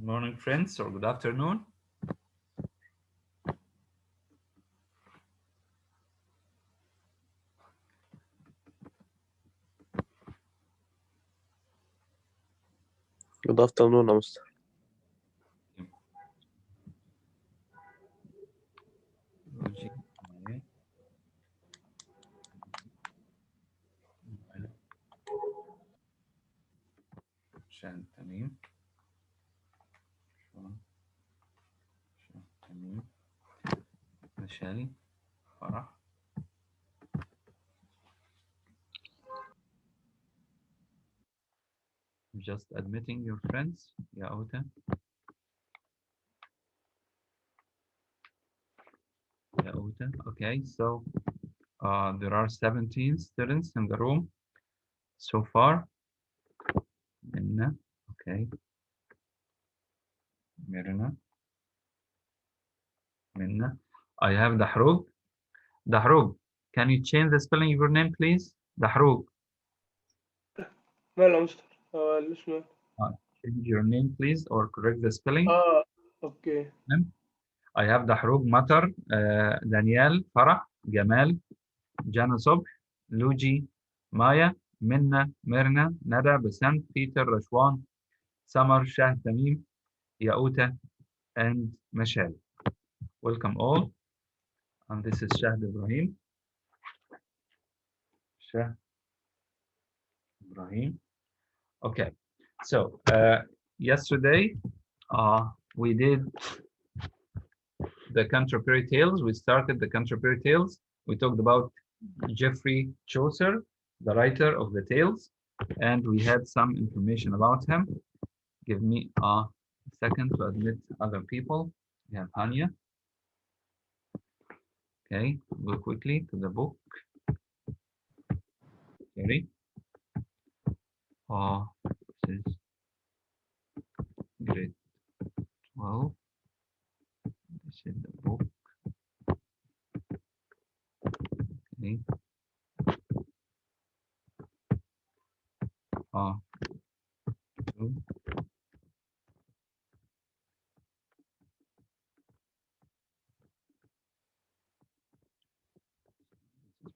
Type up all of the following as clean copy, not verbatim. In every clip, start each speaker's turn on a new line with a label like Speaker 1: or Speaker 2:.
Speaker 1: morning, friends, or good afternoon.
Speaker 2: Good afternoon, Mr.
Speaker 1: شان تميم شان تميم مشالي فرح. Just admitting your friends. Yeah, Ota. Yeah, Ota. Okay, so there are 17 students in the room so far. Minna. Okay. Mirna. Minna. I have Dahrug. Dahrug, can you change the spelling of your name, please? Dahrug.
Speaker 3: ماله مستر الاسم
Speaker 1: Change your name, please, or correct the spelling.
Speaker 3: اوكي
Speaker 1: I have Dahrug, Matar, Daniel, Farah, Jamal, Jana Sobh, Luji, Maya, Minna, Mirna, Nada, Basant, Peter, Rashwan, Samar, Shah, Tamim, Yauta, and Mashal. Welcome all. And this is Shah Ibrahim. Shah Ibrahim. Okay. So yesterday we did the contemporary tales. We started the contemporary tales. We talked about Geoffrey Chaucer, the writer of the tales, and we had some information about him. Give me a second to admit other people. We have Hania. Okay, go quickly to the book. Sorry. This is grade 12. This is the book. Okay. Two.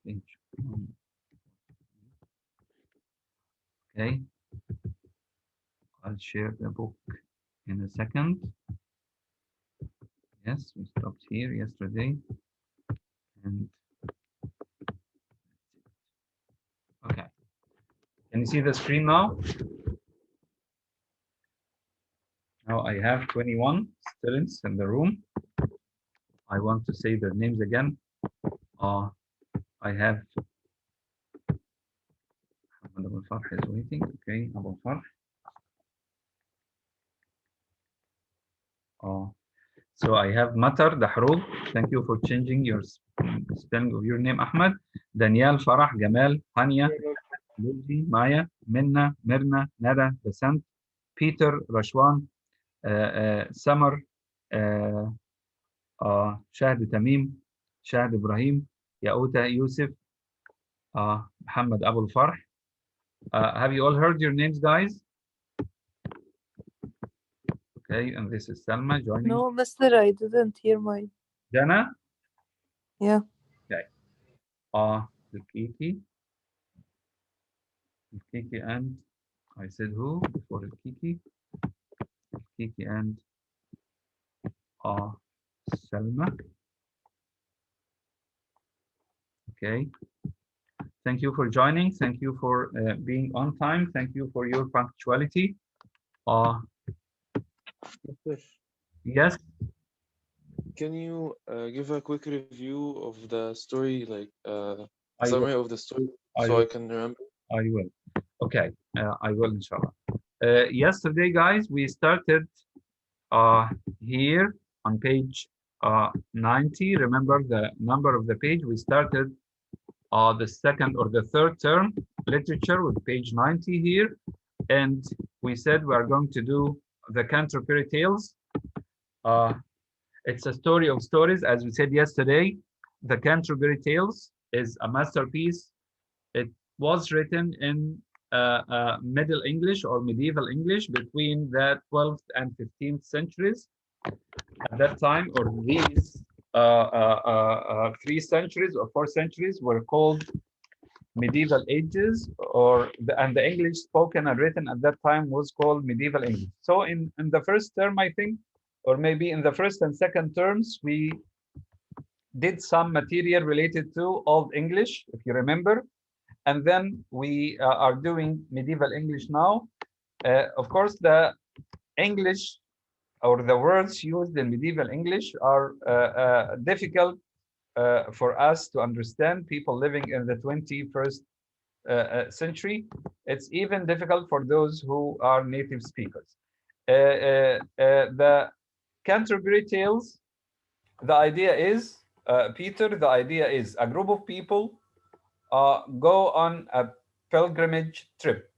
Speaker 1: Page 1. Okay. I'll share the book in a second. Yes, we stopped here yesterday. And okay. Can you see the screen now? Now I have 21 students in the room. I want to say their names again. I have Abu Farh is waiting. Okay, Abu Farh. So I have Matar Dahrug. Thank you for changing your spelling of your name, Ahmad. Daniel, Farah, Gamal, Hania, Luigi, Maya, Minna, Mirna, Nada, Basant, Peter, Rashwan, Samar, Shahd Tamim, Shahd Ibrahim, Yauta, Yusuf, Muhammad Abu Farh. Have you all heard your names, guys? Okay, and this is Salma joining.
Speaker 4: No, Mr. I didn't hear mine.
Speaker 1: Jana?
Speaker 4: Yeah.
Speaker 1: Okay. Kiki. Kiki and I said who before Kiki? Kiki and Salma. Okay. Thank you for joining. Thank you for being on time. Thank you for your punctuality. Yes.
Speaker 2: Can you give a quick review of the story, like summary of the story, so I can remember?
Speaker 1: I will. Okay, I will, inshallah. Yesterday, guys, we started here on page 90. Remember the number of the page. We started the second or the third term literature with page 90 here. And we said we are going to do the contemporary tales. It's a story of stories. As we said yesterday, the Canterbury Tales is a masterpiece. It was written in Middle English or medieval English between the 12th and 15th centuries. At that time, or these 3 centuries or 4 centuries were called medieval ages, and the English spoken and written at that time was called medieval English. So in the first term, I think, or maybe in the first and second terms, we did some material related to Old English, if you remember. And then we are doing medieval English now. Of course, the English or the words used in medieval English are difficult for us to understand, people living in the 21st century. It's even difficult for those who are native speakers. The Canterbury Tales, the idea is, Peter, the idea is a group of people go on a pilgrimage trip.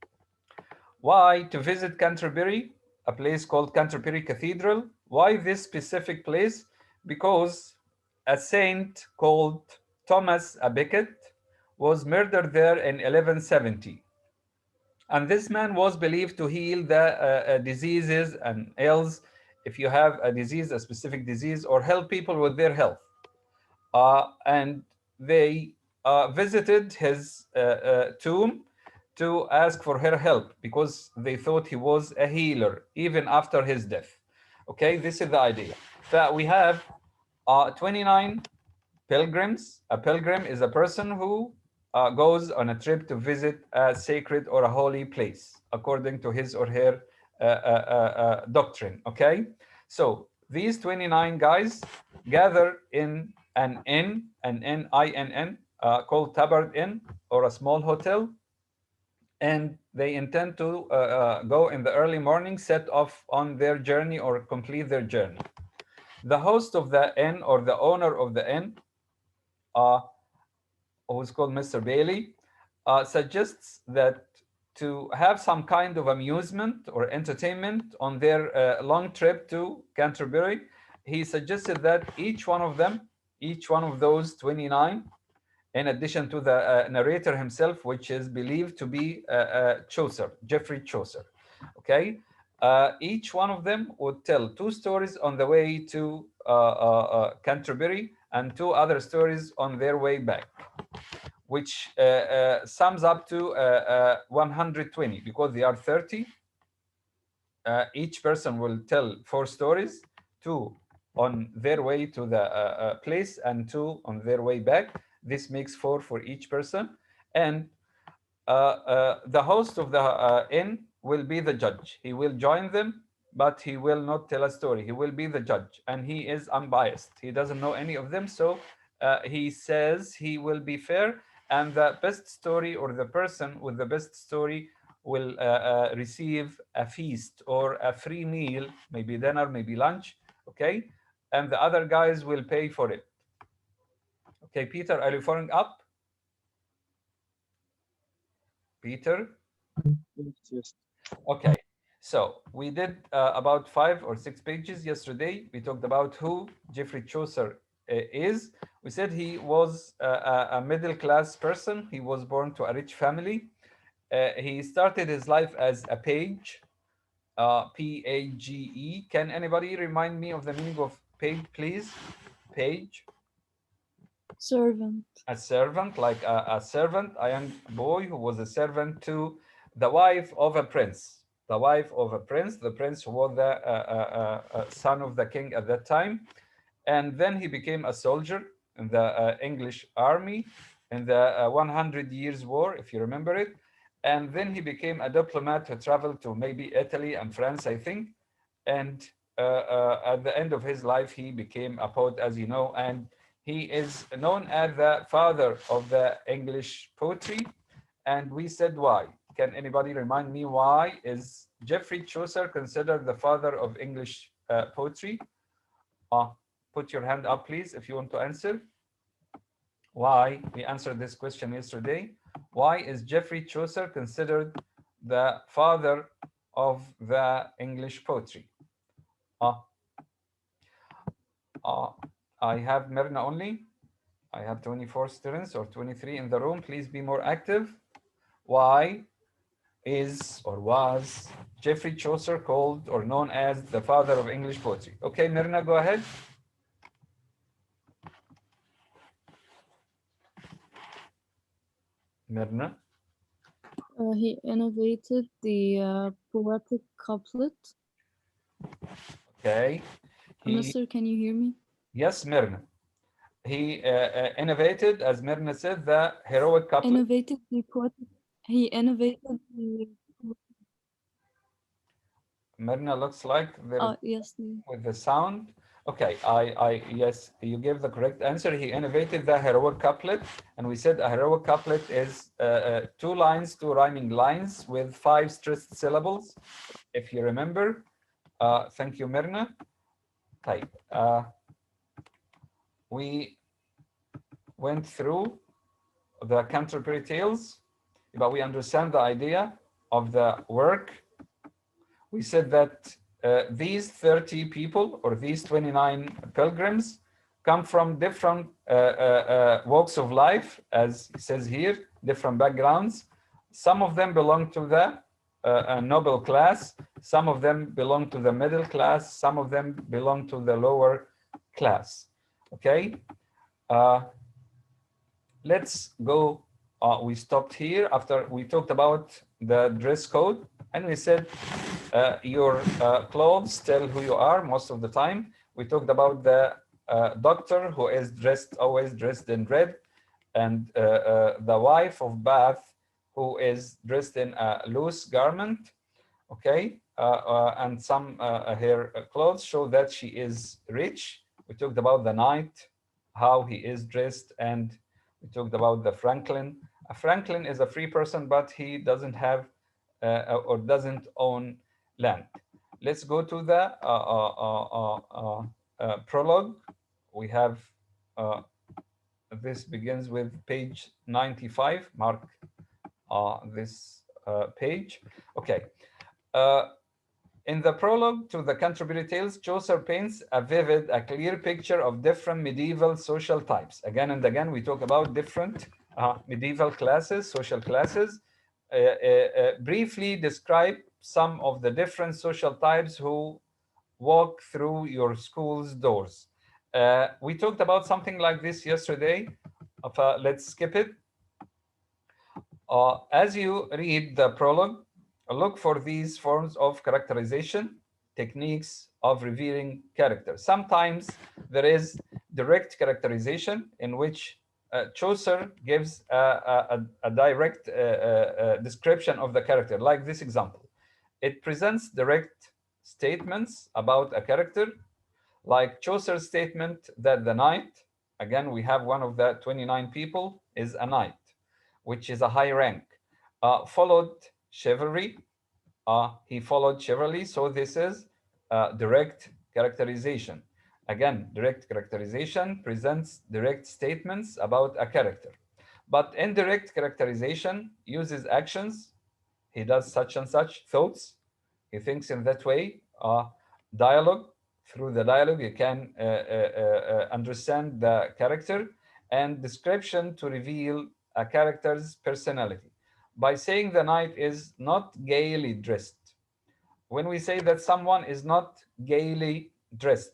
Speaker 1: Why to visit Canterbury, a place called Canterbury Cathedral? Why this specific place? Because a saint called Thomas à Becket was murdered there in 1170. And this man was believed to heal the diseases and ills, if you have a disease, a specific disease, or help people with their health. And they visited his tomb to ask for her help because they thought he was a healer even after his death. Okay, this is the idea. That we have 29 pilgrims. A pilgrim is a person who goes on a trip to visit a sacred or a holy place according to his or her doctrine. Okay, so these 29 guys gather in an inn, INN, called Tabard Inn, or a small hotel, and they intend to go in the early morning, set off on their journey or complete their journey. The host of the inn, or the owner of the inn, who's called Mr. Bailey, suggests that to have some kind of amusement or entertainment on their long trip to Canterbury, he suggested that each one of them, each one of those 29, in addition to the narrator himself, which is believed to be Chaucer, Geoffrey Chaucer. Okay, each one of them would tell 2 stories on the way to Canterbury and 2 other stories on their way back, which sums up to 120 because they are 30. Each person will tell 4 stories, 2 on their way to the place and 2 on their way back. This makes 4 for each person. And the host of the inn will be the judge. He will join them, but he will not tell a story. He will be the judge, and he is unbiased. He doesn't know any of them, so he says he will be fair, and the best story, or the person with the best story, will receive a feast or a free meal, maybe dinner, maybe lunch, okay? And the other guys will pay for it. Okay, Peter, are you following up? Peter?
Speaker 2: Yes.
Speaker 1: Okay, so we did about 5 or 6 pages yesterday. We talked about who Geoffrey Chaucer is. We said he was a middle-class person. He was born to a rich family. He started his life as a page, P-A-G-E. Can anybody remind me of the meaning of page, please? Page.
Speaker 4: Servant.
Speaker 1: A servant, like a servant, a young boy who was a servant to the wife of a prince. The wife of a prince, the prince who was the son of the king at that time. And then he became a soldier in the English army in the 100 Years' War, if you remember it. And then he became a diplomat who traveled to maybe Italy and France, I think. And at the end of his life, he became a poet, as you know, and he is known as the father of the English poetry. And we said why. Can anybody remind me why is Geoffrey Chaucer considered the father of English poetry? Put your hand up, please, if you want to answer. Why? We answered this question yesterday. Why is Geoffrey Chaucer considered the father of the English poetry? I have Myrna only. I have 24 students or 23 in the room. Please be more active. Why is or was Geoffrey Chaucer called or known as the father of English poetry? Okay, Myrna, go ahead. Myrna.
Speaker 4: He innovated the poetic couplet.
Speaker 1: Okay.
Speaker 4: Mister, can you hear me?
Speaker 1: Yes, Myrna. He innovated, as Myrna said, the heroic couplet.
Speaker 4: Innovated the poetic. He innovated the.
Speaker 1: Myrna looks like there
Speaker 4: Yes.
Speaker 1: with the sound. Okay, yes, you gave the correct answer. He innovated the heroic couplet, and we said a heroic couplet is 2 lines, 2 rhyming lines with 5 stressed syllables, if you remember. Thank you, Myrna. Type. We went through the contemporary tales, but we understand the idea of the work. We said that these 30 people or these 29 pilgrims come from different walks of life, as it says here, different backgrounds. Some of them belong to the noble class, some of them belong to the middle class, some of them belong to the lower class. Okay, let's go. We stopped here after we talked about the dress code, and we said your clothes tell who you are most of the time. We talked about the doctor who is always dressed in red, and the wife of Bath who is dressed in a loose garment. Okay, and some her clothes show that she is rich. We talked about the knight, how he is dressed, and we talked about the Franklin. A Franklin is a free person, but he doesn't have or doesn't own land. Let's go to the prologue. We have this begins with page 95. Mark this page. Okay. In the prologue to the Canterbury Tales, Chaucer paints a vivid, a clear picture of different medieval social types. Again and again, we talk about different medieval classes, social classes. Briefly describe some of the different social types who walk through your school's doors. We talked about something like this yesterday. Let's skip it. As you read the prologue, look for these forms of characterization, techniques of revealing character. Sometimes there is direct characterization in which Chaucer gives a direct description of the character, like this example. It presents direct statements about a character, like Chaucer's statement that the knight, again, we have one of the 29 people, is a knight, which is a high rank, followed chivalry. He followed chivalry, so this is direct characterization. Again, direct characterization presents direct statements about a character. But indirect characterization uses actions. He does such and such, thoughts. He thinks in that way. Dialogue. Through the dialogue, you can understand the character, and description to reveal a character's personality. By saying the knight is not gaily dressed. When we say that someone is not gaily dressed,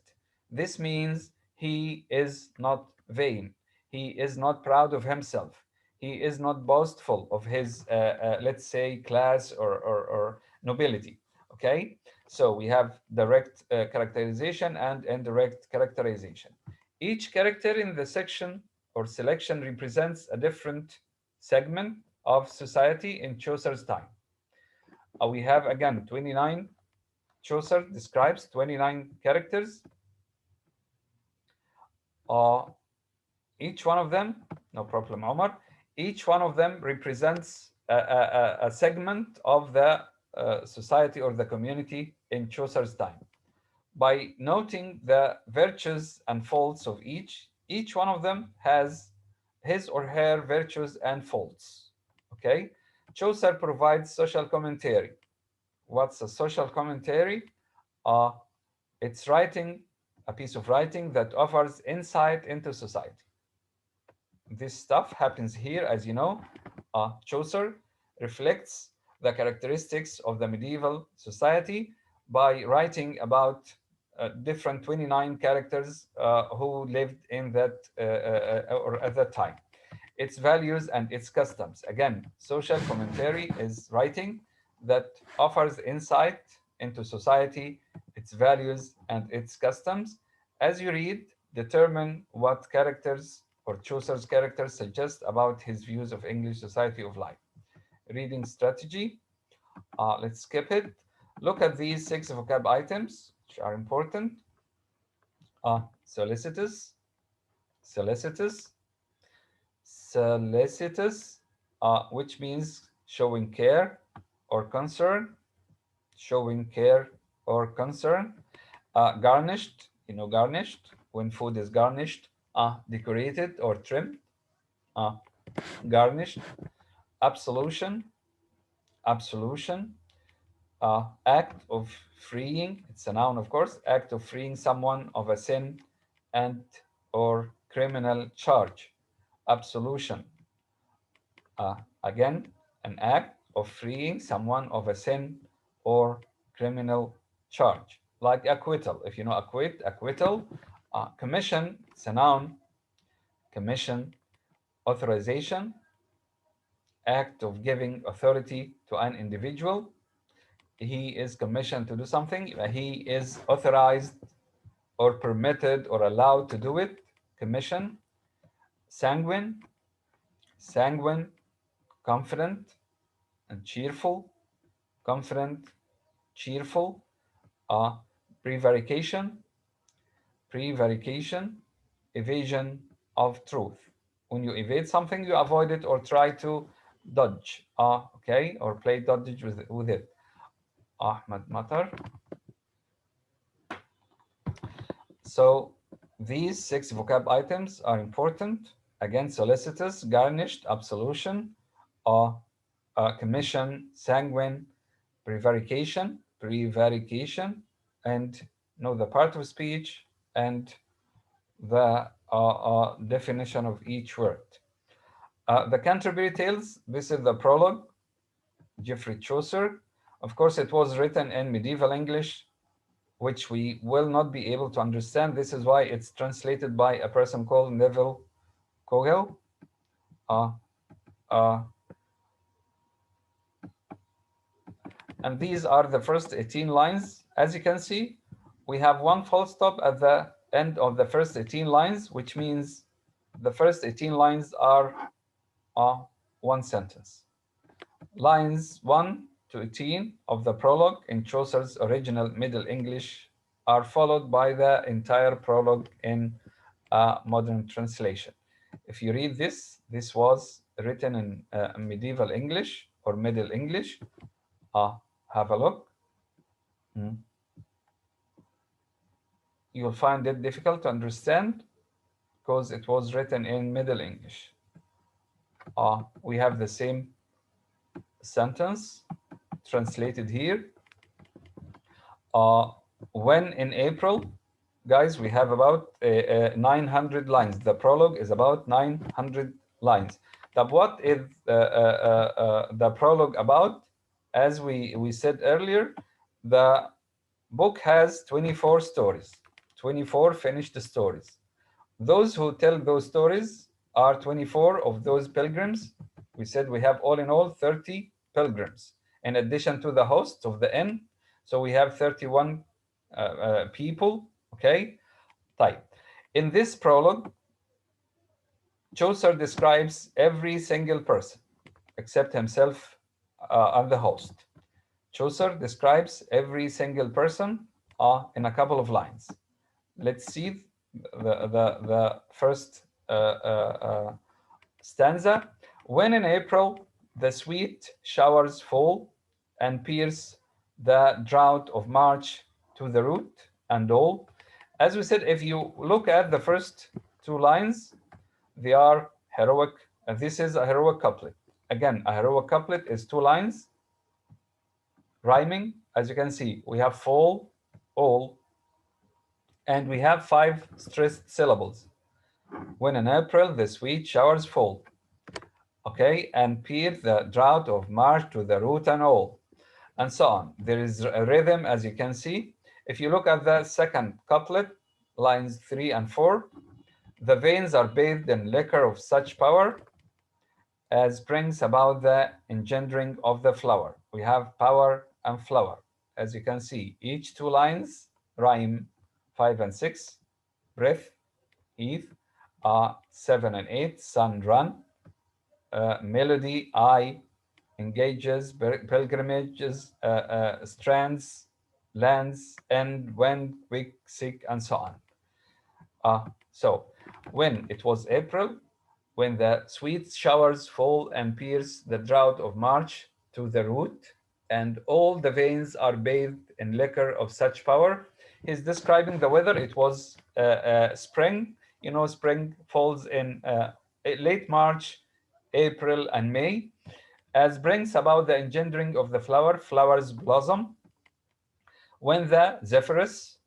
Speaker 1: this means he is not vain. He is not proud of himself. He is not boastful of his, let's say, class or nobility. Okay, so we have direct characterization and indirect characterization. Each character in the section or selection represents a different segment of society in Chaucer's time. We have again 29. Chaucer describes 29 characters. Each one of them, no problem, Omar. Each one of them represents a segment of the society or the community in Chaucer's time. By noting the virtues and faults of each one of them has his or her virtues and faults. Okay, Chaucer provides social commentary. What's a social commentary? It's writing, a piece of writing that offers insight into society. This stuff happens here, as you know. Chaucer reflects the characteristics of the medieval society by writing about different 29 characters who lived in that or at that time, its values and its customs. Again, social commentary is writing that offers insight into society, its values, and its customs. As you read, determine what characters or Chaucer's characters suggest about his views of English society of life. Reading strategy. Let's skip it. Look at these 6 vocab items, which are important. Solicitous, solicitous, solicitous, which means showing care or concern, showing care or concern. Garnished, garnished, when food is garnished, decorated or trimmed, garnished. Absolution, absolution, act of freeing, it's a noun, of course, act of freeing someone of a sin and or criminal charge. Absolution, again, an act of freeing someone of a sin or criminal charge, like acquittal. If you know acquittal. Commission, it's a noun, commission. Authorization, act of giving authority to an individual. He is commissioned to do something. He is authorized or permitted or allowed to do it. Commission. Sanguine, sanguine, confident and cheerful. Confident, cheerful. Prevarication, prevarication, evasion of truth. When you evade something, you avoid it or try to dodge, okay, or play dodge with it. Ahmad Matar. So these 6 vocab items are important. Again, solicitous, garnished, absolution, commission, sanguine, prevarication, prevarication, and the part of speech and the definition of each word. The Canterbury Tales, this is the prologue, Geoffrey Chaucer. Of course, it was written in medieval English, which we will not be able to understand. This is why it's translated by a person called Neville Cowell. And these are the first 18 lines. As you can see, we have one full stop at the end of the first 18 lines, which means the first 18 lines are one sentence. Lines 1 to 18 of the prologue in Chaucer's original Middle English are followed by the entire prologue in modern translation. If you read this was written in medieval English or Middle English. Have a look. You'll find it difficult to understand because it was written in Middle English. We have the same sentence translated here. When in April, guys, we have about 900 lines. The prologue is about 900 lines. What is the prologue about? As we said earlier, the book has 24 stories, 24 finished stories. Those who tell those stories are 24 of those pilgrims. We said we have all in all 30 pilgrims, in addition to the hosts of the inn. So we have 31 people, okay? Type. In this prologue, Chaucer describes every single person except himself and the host. Chaucer describes every single person in a couple of lines. Let's see the first stanza. When in April the sweet showers fall and pierce the drought of March to the root and all. As we said, if you look at the first 2 lines, they are heroic. And this is a heroic couplet. Again, a heroic couplet is 2 lines rhyming. As you can see, we have fall, all, and we have 5 stressed syllables. When in April the sweet showers fall. okay, and peer the drought of March to the root and all, and so on. There is a rhythm, as you can see. If you look at the second couplet, lines 3 and 4, the veins are bathed in liquor of such power as brings about the engendering of the flower. We have power and flower. As you can see, each two lines rhyme 5 and 6, breath, Eve, 7 and 8, sun, run, melody, I, engages, pilgrimages, strands, lands, end, when, quick, sick, and so on. So when it was April, when the sweet showers fall and pierce the drought of March to the root, and all the veins are bathed in liquor of such power. He's describing the weather. It was spring. You know, spring falls in late March, April, and May, as brings about the engendering of the flower. Flowers blossom when the Zephyrus,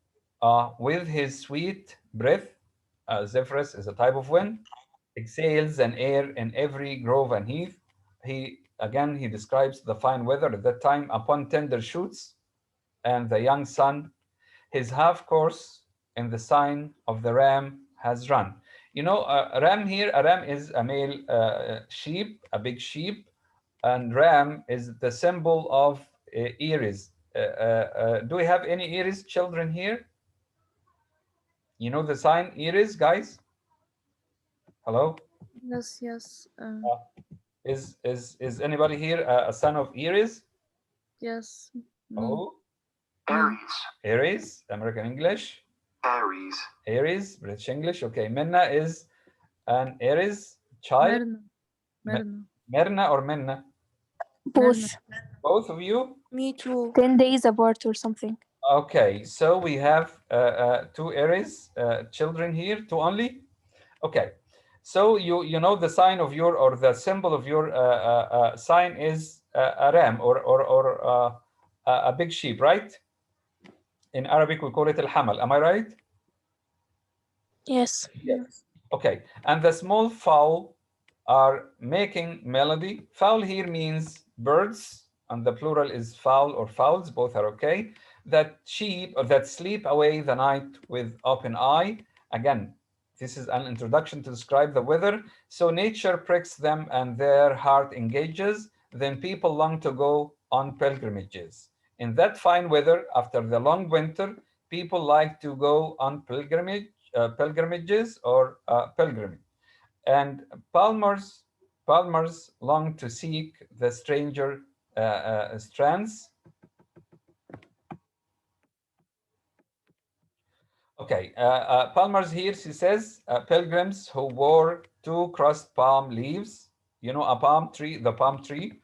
Speaker 1: with his sweet breath, Zephyrus is a type of wind, exhales an air in every grove and heath. He describes the fine weather at that time upon tender shoots and the young sun. His half course in the sign of the ram has run. You know, a ram here, a ram is a male sheep, a big sheep, and ram is the symbol of Aries. Do we have any Aries children here? You know the sign Aries, guys? Hello?
Speaker 4: Yes, yes.
Speaker 1: Is anybody here a son of Aries?
Speaker 4: Yes.
Speaker 1: Oh,
Speaker 5: Aries.
Speaker 1: Aries, American English.
Speaker 5: Aries.
Speaker 1: Aries, British English. Okay, Minna is an Aries child.
Speaker 4: Merna.
Speaker 1: Merna or Minna?
Speaker 6: Both.
Speaker 1: Both of you?
Speaker 6: Me too. 10 days apart or something.
Speaker 1: Okay, so we have two Aries children here, two only. Okay, so you know the sign of your, or the symbol of your sign is a ram or a big sheep, right? In Arabic we call it al-hamal. Am I right?
Speaker 6: Yes.
Speaker 1: Yes. Okay, and the small fowl are making melody. Fowl here means birds, and the plural is fowl or fowls, both are okay. That sheep or that sleep away the night with open eye. Again, this is an introduction to describe the weather. So nature pricks them and their heart engages. Then people long to go on pilgrimages. In that fine weather, after the long winter, people like to go on pilgrimages or pilgrimage. And palmers long to seek the stranger strands. Okay, palmers here, she says, pilgrims who wore two crossed palm leaves. You know, a palm tree, the palm tree.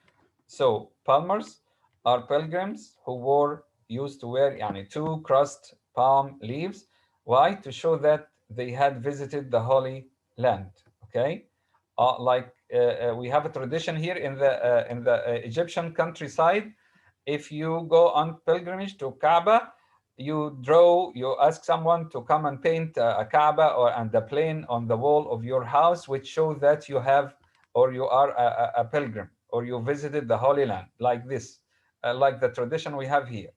Speaker 1: So palmers are pilgrims who used to wear two crossed palm leaves. Why? To show that they had visited the Holy Land. Okay, we have a tradition here in the Egyptian countryside. If you go on pilgrimage to Kaaba, you ask someone to come and paint a Kaaba and a plane on the wall of your house, which shows that you have, or you are a pilgrim, or you visited the Holy Land, like this, like the tradition we have here.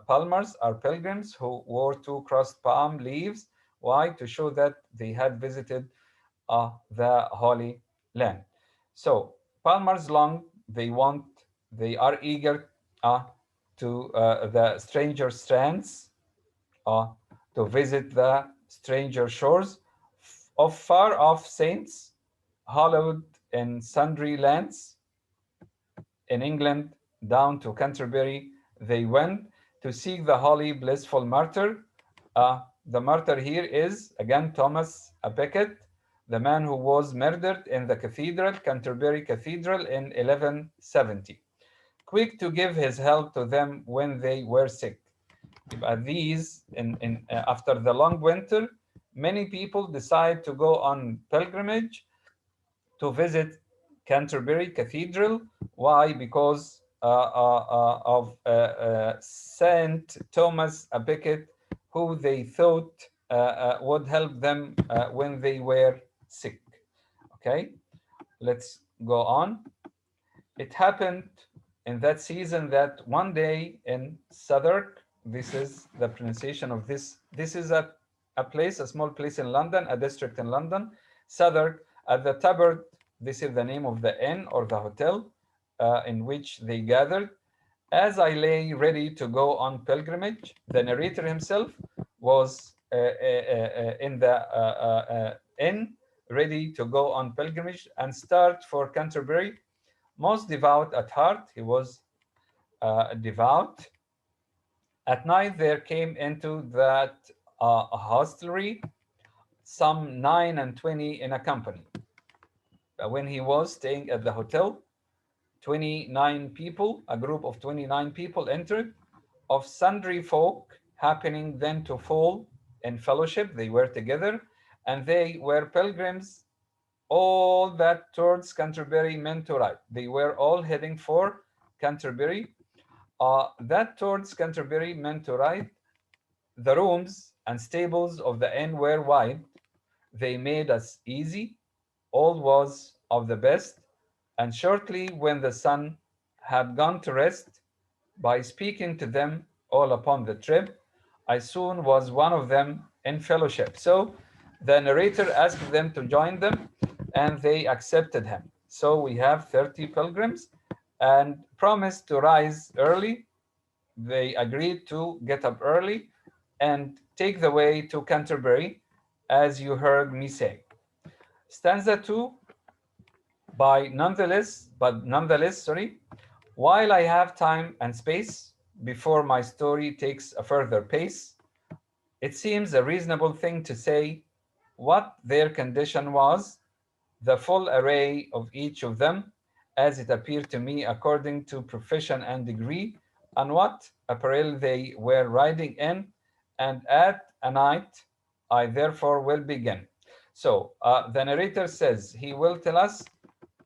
Speaker 1: Palmers are pilgrims who wore two crossed palm leaves. Why? To show that they had visited the Holy Land. So palmers long, they are eager to the stranger strands, to visit the stranger shores of far off saints, hallowed in sundry lands. In England, down to Canterbury, they went to seek the holy, blissful martyr. The martyr here is, again, Thomas à Becket, the man who was murdered in the cathedral, Canterbury Cathedral, in 1170. Quick to give his help to them when they were sick. These, after the long winter, many people decide to go on pilgrimage to visit Canterbury Cathedral. Why? Because of Saint Thomas à Becket, who they thought would help them when they were sick. Okay, let's go on. It happened in that season that one day in Southwark, this is the pronunciation of this. This is a place, a small place in London, a district in London, Southwark. At the Tabard, this is the name of the inn or the hotel in which they gathered. As I lay ready to go on pilgrimage, the narrator himself was in the inn, ready to go on pilgrimage and start for Canterbury. Most devout at heart, he was devout. At night, there came into that hostelry some 9 and 20 in a company. When he was staying at the hotel, 29 people, a group of 29 people entered, of sundry folk, happening then to fall in fellowship. They were together, and they were pilgrims, all that towards Canterbury meant to ride. They were all heading for Canterbury. That towards Canterbury meant to ride. The rooms and stables of the inn were wide. They made us easy. All was of the best. And shortly, when the sun had gone to rest, by speaking to them all upon the trip, I soon was one of them in fellowship. So the narrator asked them to join them, and they accepted him. So we have 30 pilgrims and promised to rise early. They agreed to get up early and take the way to Canterbury, as you heard me say. Stanza 2, nonetheless, while I have time and space before my story takes a further pace, it seems a reasonable thing to say what their condition was, the full array of each of them, as it appeared to me according to profession and degree, and what apparel they were riding in, and at a night I therefore will begin. So the narrator says he will tell us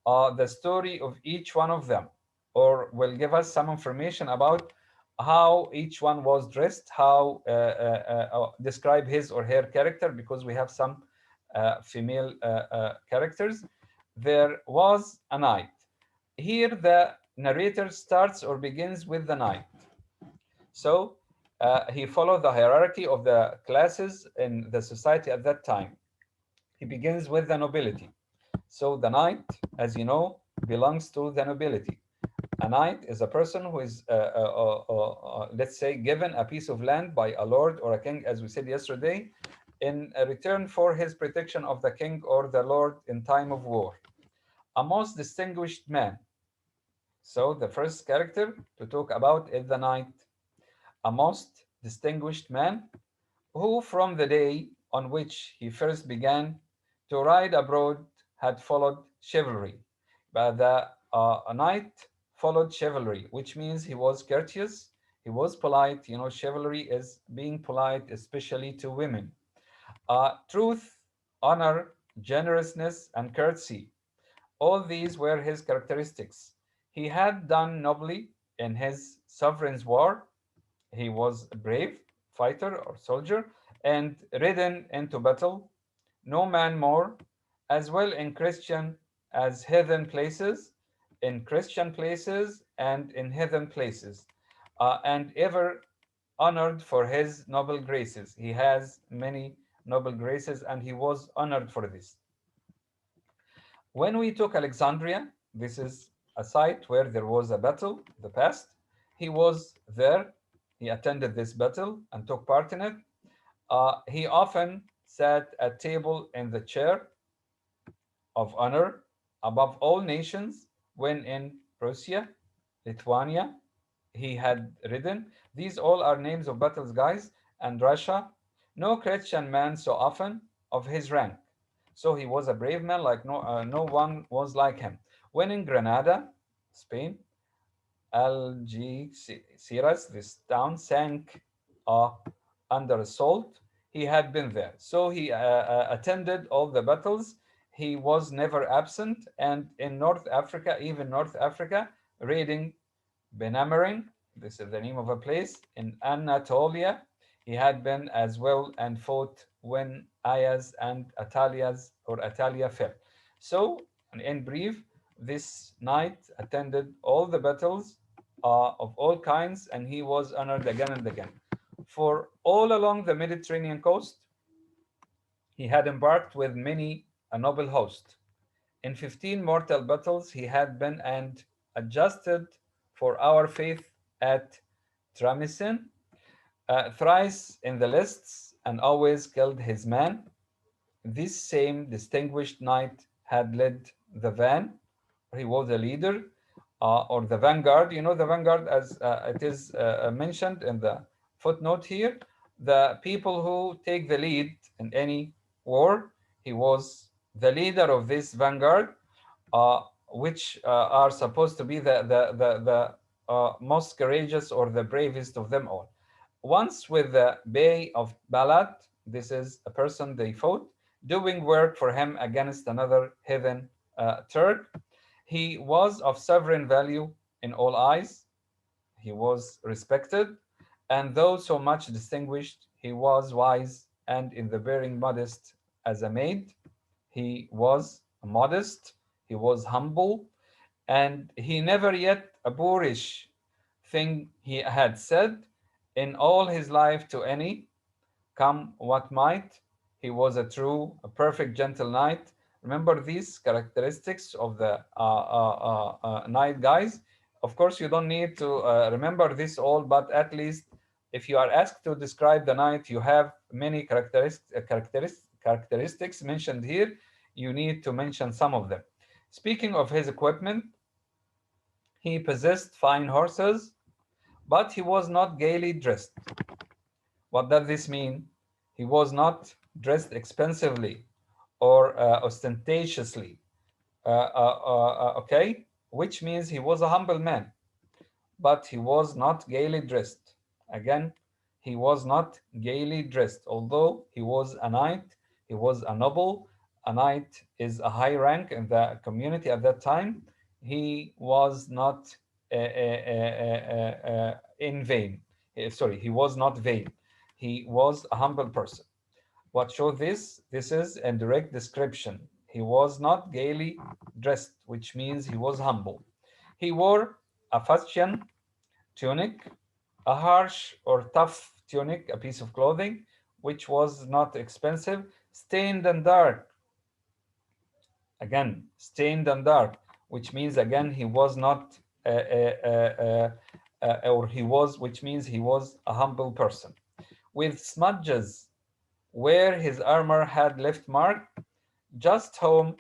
Speaker 1: the story of each one of them, or will give us some information about how each one was dressed, how describe his or her character, because we have some female characters. There was a night. Here the narrator starts or begins with the night. So he followed the hierarchy of the classes in the society at that time. He begins with the nobility. So the knight, as you know, belongs to the nobility. A knight is a person who is, let's say, given a piece of land by a lord or a king, as we said yesterday, in return for his protection of the king or the lord in time of war. A most distinguished man. So the first character to talk about is the knight. A most distinguished man, who from the day on which he first began to ride abroad had followed chivalry. But the knight followed chivalry, which means he was courteous, he was polite. You know, chivalry is being polite, especially to women. Truth, honor, generousness, and courtesy. All these were his characteristics. He had done nobly in his sovereign's war. He was a brave fighter or soldier and ridden into battle, no man more, as well in Christian as heathen places, in Christian places and in heathen places, and ever honored for his noble graces. He has many noble graces and he was honored for this. When we took Alexandria, this is a site where there was a battle in the past. He was there. He attended this battle and took part in it. He often sat at table in the chair of honor above all nations when in Prussia, Lithuania, he had ridden. These all are names of battles, guys, and Russia. No Christian man so often of his rank. So he was a brave man, like no one was like him. When in Granada, Spain, Algeciras, this town, sank under assault. He had been there. So he attended all the battles. He was never absent. And in North Africa, even North Africa, raiding Benamarin, this is the name of a place, in Anatolia, he had been as well and fought when Ayaz and Atalia fell. So And in brief, this knight attended all the battles of all kinds, and he was honored again and again. For all along the Mediterranean coast, he had embarked with many a noble host. In 15 mortal battles he had been and adjusted for our faith at Tramisen, thrice in the lists, and always killed his man. This same distinguished knight had led the van. He was a leader, or the vanguard. You know the vanguard, as it is mentioned in the footnote here. The people who take the lead in any war. He was the leader of this vanguard, which are supposed to be the most courageous or the bravest of them all. Once with the Bey of Balad, this is a person they fought, doing work for him against another heathen Turk. He was of sovereign value in all eyes. He was respected, and though so much distinguished, he was wise and in the bearing modest as a maid. He was modest, he was humble, and he never yet a boorish thing he had said in all his life to any, come what might. He was a perfect gentle knight. Remember these characteristics of the knight, guys. Of course, you don't need to remember this all, but at least if you are asked to describe the knight, you have many characteristics mentioned here. You need to mention some of them. Speaking of his equipment, he possessed fine horses, but he was not gaily dressed. What does this mean? He was not dressed expensively or ostentatiously, okay? Which means he was a humble man, but he was not gaily dressed. Again, he was not gaily dressed. Although he was a knight, he was a noble. A knight is a high rank in the community at that time. He was not in vain. Sorry, he was not vain. He was a humble person. What shows this? This is a direct description. He was not gaily dressed, which means he was humble. He wore a fustian tunic, a harsh or tough tunic, a piece of clothing, which was not expensive, stained and dark. Again, stained and dark, which means again he was not, which means he was a humble person. With smudges where his armor had left mark, just home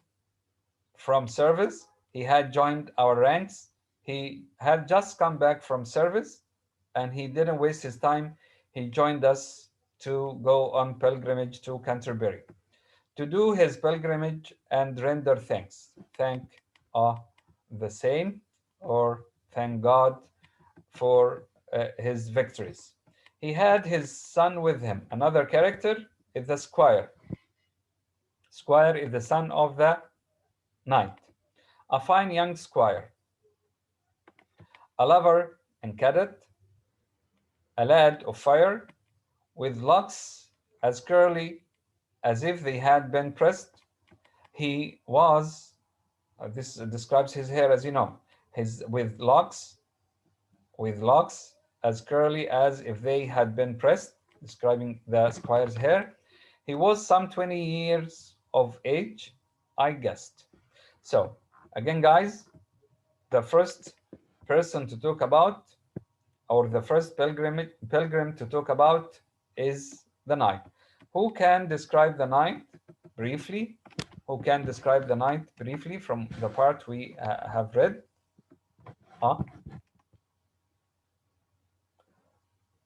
Speaker 1: from service, he had joined our ranks. He had just come back from service, and he didn't waste his time. He joined us to go on pilgrimage to Canterbury, to do his pilgrimage and render thanks. Thank the saint, or thank God for his victories. He had his son with him. Another character is the squire. Squire is the son of the knight. A fine young squire, a lover and cadet, a lad of fire, with locks as curly as if they had been pressed. He was, this describes his hair, as you know, his with locks as curly as if they had been pressed, describing the squire's hair. He was some 20 years of age, I guessed. So again, guys, the first person to talk about, or the first pilgrim to talk about, is the knight. Who can describe the knight briefly? Who can describe the knight briefly from the part we have read?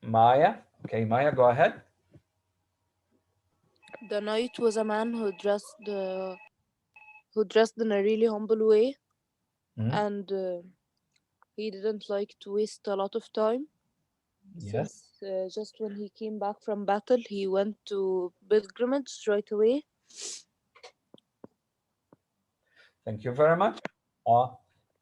Speaker 1: Maya. Okay, Maya, go ahead.
Speaker 7: The knight was a man who dressed in a really humble way, and he didn't like to waste a lot of time.
Speaker 1: Yes.
Speaker 7: Since just when he came back from battle, he went to pilgrimage right away.
Speaker 1: Thank you very much.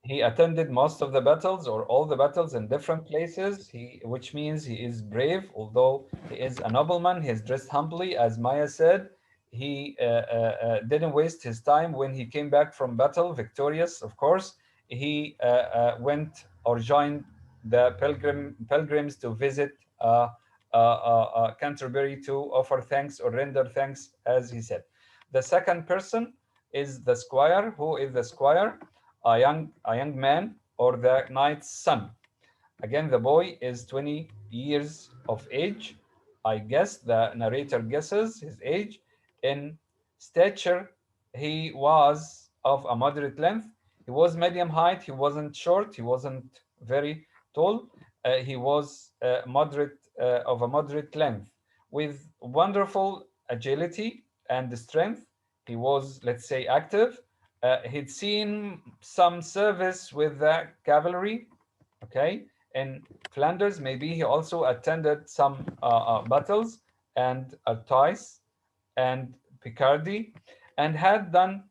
Speaker 1: He attended most of the battles, or all the battles, in different places, which means he is brave. Although he is a nobleman, he is dressed humbly, as Maya said. he didn't waste his time when he came back from battle victorious. Of course, he went or joined the pilgrims to visit Canterbury to offer thanks or render thanks, as he said. The second person is the squire. Who is the squire? A young man, or the knight's son. Again, the boy is 20 years of age. I guess the narrator guesses his age. In stature, he was of a moderate length. He was medium height. He wasn't short. He wasn't very tall. He was of a moderate length, with wonderful agility and strength. He was, let's say, active. He'd seen some service with the cavalry. Okay, in Flanders. Maybe he also attended some battles and Artois and Picardy, and had done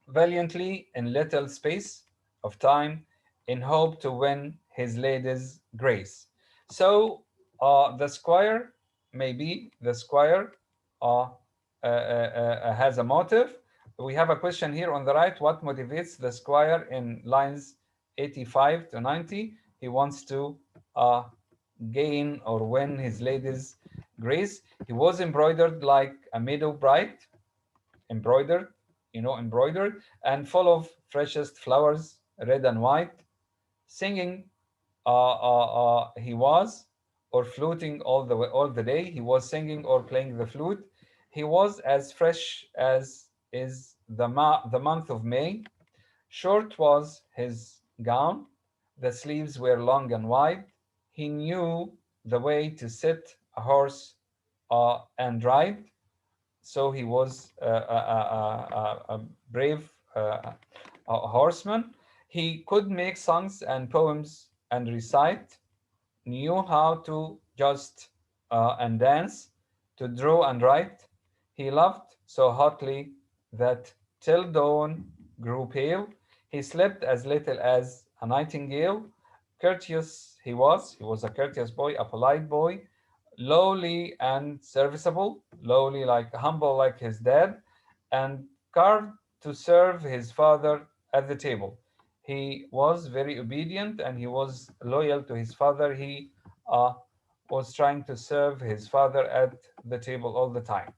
Speaker 1: valiantly in little space of time in hope to win his lady's grace. So the squire, maybe the squire has a motive. We have a question here on the right. What motivates the squire in lines 85 to 90? He wants to gain or win his lady's grace. He was embroidered like a meadow bride, embroidered, embroidered, and full of freshest flowers, red and white. Singing, he was, or fluting all the day. He was singing or playing the flute. He was as fresh as is the month of May. Short was his gown. The sleeves were long and wide. He knew the way to sit a horse and ride. So he was a brave horseman. He could make songs and poems and recite, knew how to just and dance, to draw and write. He loved so hotly that till dawn grew pale. He slept as little as a nightingale. Courteous he was a courteous boy, a polite boy, lowly and serviceable, lowly like humble like his dad, and carved to serve his father at the table. He was very obedient and he was loyal to his father. He was trying to serve his father at the table all the time.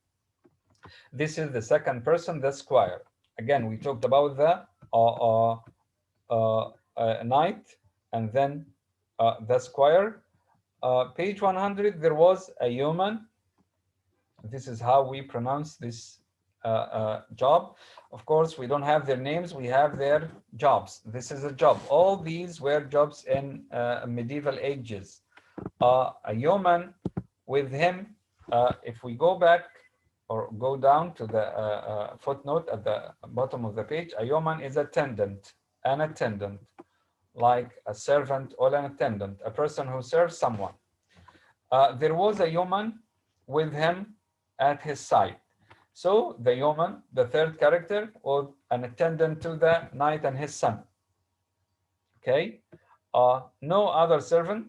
Speaker 1: This is the second person, the squire. Again, we talked about the knight and then the squire. Page 100, there was a yeoman. This is how we pronounce this job. Of course, we don't have their names, we have their jobs. This is a job. All these were jobs in medieval ages. A yeoman, with him, if we go back or go down to the footnote at the bottom of the page, a yeoman is attendant, an attendant, like a servant or an attendant, a person who serves someone. There was a yeoman with him at his side. So the yeoman, the third character, was an attendant to the knight and his son. Okay, no other servant.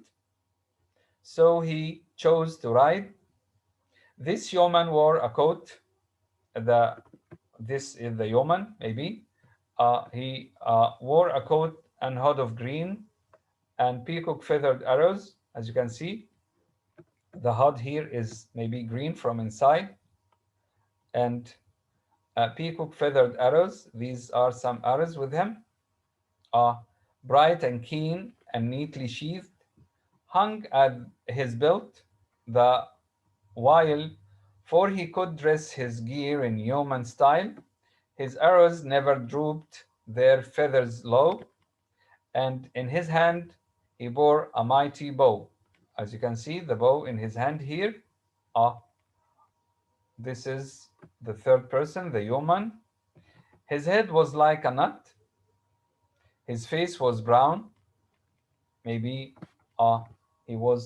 Speaker 1: So he chose to ride. This yeoman wore a coat. This is the yeoman, maybe. He wore a coat and hood of green and peacock feathered arrows. As you can see, the hood here is maybe green from inside, and peacock feathered arrows. These are some arrows with him, bright and keen and neatly sheathed, hung at his belt the while, for he could dress his gear in yeoman style. His arrows never drooped their feathers low, and in his hand he bore a mighty bow. As you can see, the bow in his hand here. This is the third person, the yeoman. His head was like a nut. His face was brown. Maybe he got